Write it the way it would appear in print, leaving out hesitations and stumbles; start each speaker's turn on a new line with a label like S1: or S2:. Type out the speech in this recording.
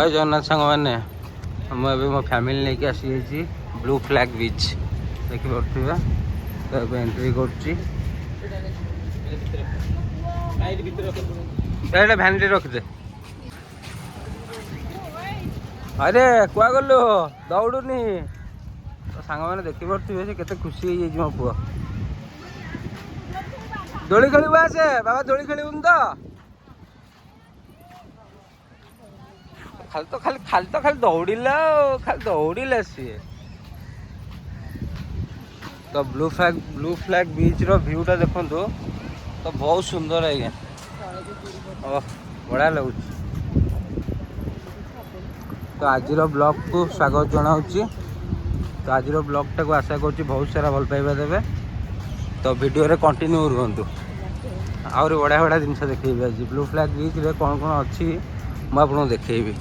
S1: जय जगन्नाथ सांग मैंने मुझे मो फैमिली लेके आसी ब्लू फ्लैग बीच देखिए तो एंट्री कर भैनिटी रखिदे। अरे कुआ गलु दौड़ुनी तो सांग मैंने देखिपे से केते खुशी हो मो पुआ दोली खेलू आसे बाबा दोली खेलुन तो खाली दौड़िला सी तो ब्लू फ्लैग बीच रो व्यूटा देखो तो बहुत सुंदर है बढ़िया लगुच। तो आज ब्लॉग को स्वागत जनाऊँगी। तो आज ब्लॉगटा को आशा करुँच बहुत सारा भल पाइबा देवे। तो वीडियो रे कंटिन्यू रुहतु आहरी बढ़िया बढ़िया जिन देखेबी। आज ब्लू फ्लैग बीच रे कौन कौन अच्छी मुझे आपको देखेबी।